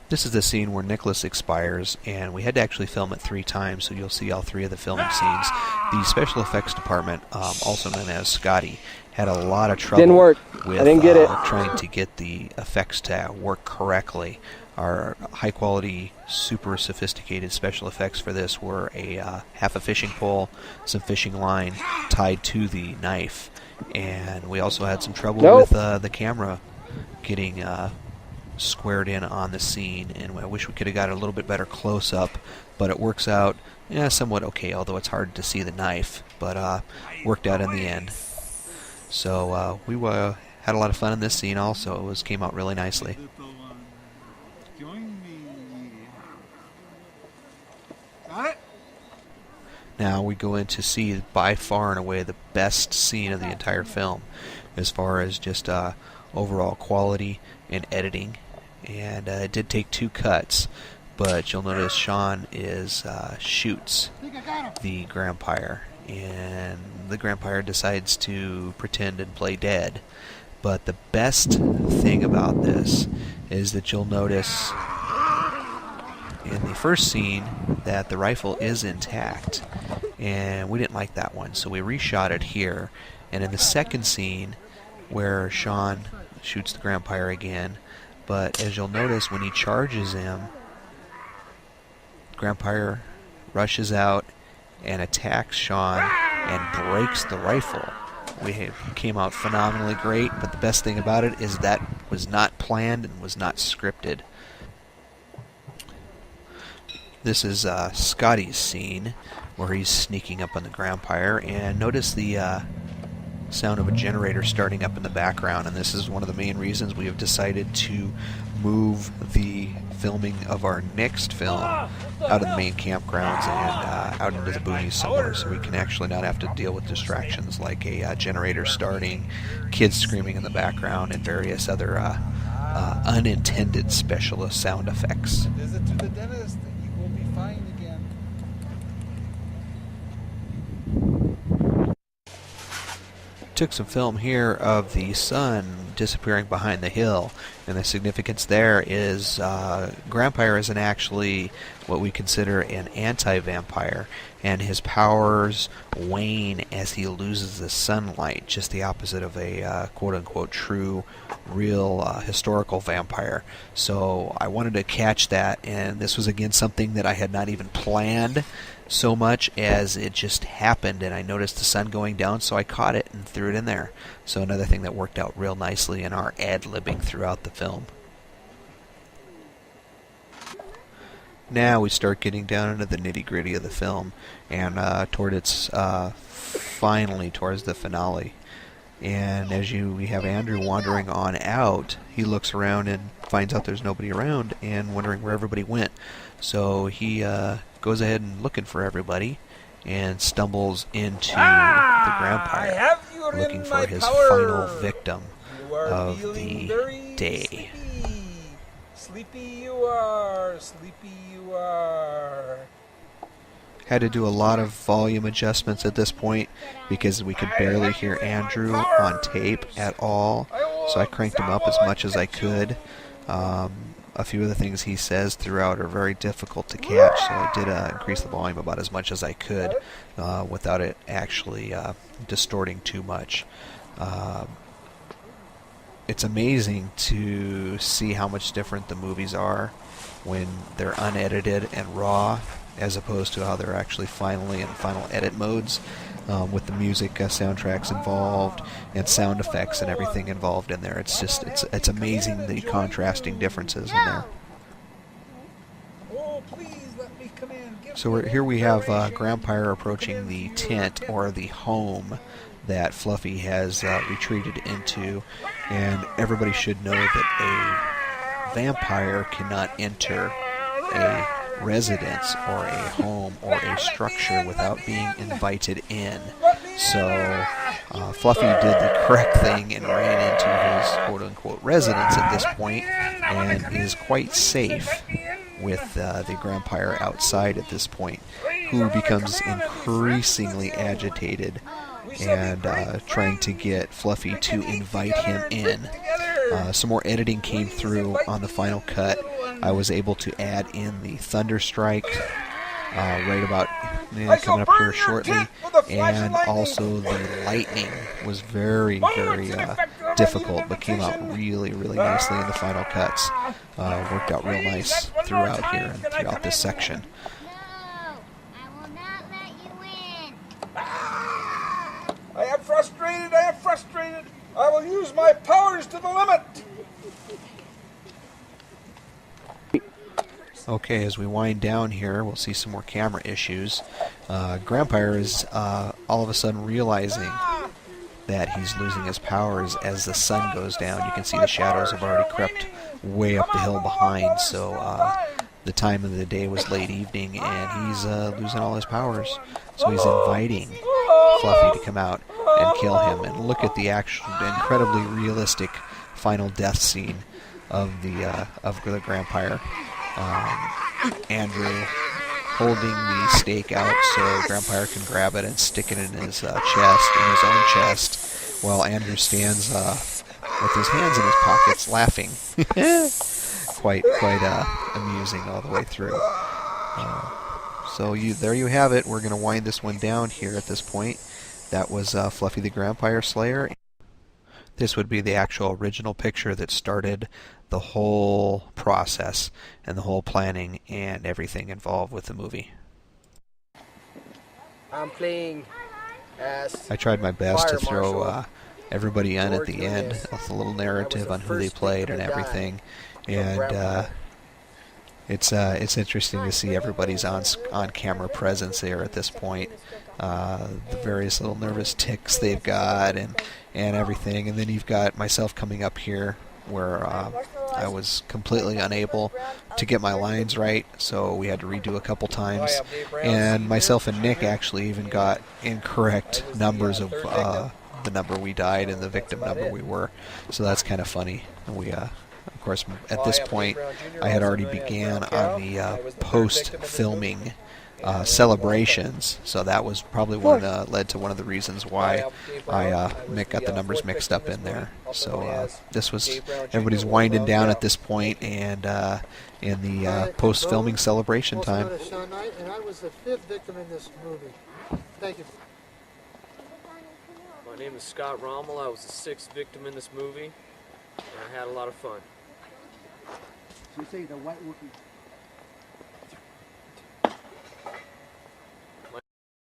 This is the scene where Nicholas expires, and we had to actually film it 3 times, so you'll see all 3 of the filming scenes. The special effects department, also known as Scotty, had a lot of trouble Didn't work. with I didn't get it. trying to get the effects to work correctly. Our high-quality, super sophisticated special effects for this were half a fishing pole, some fishing line tied to the knife, and we also had some trouble with the camera getting squared in on the scene, and I wish we could have got a little bit better close-up, but it works out somewhat okay, although it's hard to see the knife, but worked out in the end. So we had a lot of fun in this scene also. It came out really nicely. Now we go in to see by far and away the best scene of the entire film as far as just overall quality and editing. And it did take 2 cuts, but you'll notice Sean shoots the Grampire, and the Grampire decides to pretend and play dead. But the best thing about this is that you'll notice in the first scene that the rifle is intact, and we didn't like that one, so we reshot it here. And in the second scene, where Sean shoots the Grampire again, but as you'll notice, when he charges him, Grampire rushes out and attacks Sean and breaks the rifle. We came out phenomenally great, but the best thing about it is that was not planned and was not scripted. This is Scotty's scene where he's sneaking up on the Grampire, and notice the sound of a generator starting up in the background, and this is one of the main reasons we have decided to move the filming of our next film out of the main campgrounds and out into the boonies somewhere, so we can actually not have to deal with distractions like a generator starting, kids screaming in the background, and various other unintended special sound effects. Visit to the dentist and you will be fine again. Took some film here of the sun disappearing behind the hill, and the significance there is Grampire isn't actually what we consider an anti-vampire, and his powers wane as he loses the sunlight, just the opposite of a quote-unquote true, real historical vampire. So I wanted to catch that, and this was again something that I had not even planned so much as it just happened, and I noticed the sun going down, so I caught it and threw it in there. So another thing that worked out real nicely in our ad-libbing throughout the film. Now we start getting down into the nitty-gritty of the film, and finally towards the finale. And as we have Andrew wandering on out, he looks around and finds out there's nobody around and wondering where everybody went. So he goes ahead and looking for everybody and stumbles into the Grampire, looking for his final victim of the day. Sleepy you are, sleepy you are. Had to do a lot of volume adjustments at this point because we could barely hear Andrew on tape at all, so I cranked him up as much as I could. A few of the things he says throughout are very difficult to catch, so I did increase the volume about as much as I could without it actually distorting too much. It's amazing to see how much different the movies are when they're unedited and raw, as opposed to how they're actually finally in final edit modes, with the music soundtracks involved and sound effects and everything involved in there. It's just it's amazing the contrasting differences in there. So here we have Grampire approaching the tent or the home that Fluffy has retreated into, and everybody should know that a vampire cannot enter a residence or a home or a structure without being invited in. So Fluffy did the correct thing and ran into his quote-unquote residence at this point and is quite safe with the Grampire outside at this point, who becomes increasingly agitated and trying to get Fluffy to invite him in. some more editing came through on the final cut. I was able to add in the thunder strike right about coming up here shortly, and also the lightning was very difficult, but came out really nicely in the final cuts. Worked out real nice throughout here and throughout this section. I am frustrated, I am frustrated. I will use my powers to the limit. Okay, as we wind down here, we'll see some more camera issues. Grampire is all of a sudden realizing that he's losing his powers as the sun goes down. You can see the shadows have already crept way up the hill behind, so the time of the day was late evening, and he's losing all his powers. So he's inviting Fluffy to come out and kill him. And look at the actual incredibly realistic final death scene of the Grampire. Andrew holding the stake out so Grampire can grab it and stick it in his chest, in his own chest, while Andrew stands with his hands in his pockets laughing. quite amusing all the way through. So there you have it. We're going to wind this one down here at this point. That was Fluffy the Grampire Slayer. This would be the actual original picture that started the whole process and the whole planning and everything involved with the movie. I'm playing as I tried my best to Fire throw Marshal. everybody in at the end with a little narrative on who they played and everything, and it's interesting to see everybody's on-camera presence there at this point. The various little nervous tics they've got and everything, and then you've got myself coming up here where I was completely unable to get my lines right, so we had to redo a couple times, and myself and Nick actually even got incorrect numbers of the number we died and the victim number we were, so that's kind of funny. We of course at this point I had already began on the post-filming celebrations, so that was probably led to one of the reasons why Mick got the numbers mixed up in there. So this was everybody's winding down at this point, and in the post-filming celebration time. And I was the 5th victim in this movie. Thank you. My name is Scott Rommel. I was the 6th victim in this movie, and I had a lot of fun. So you say the white Wookiee.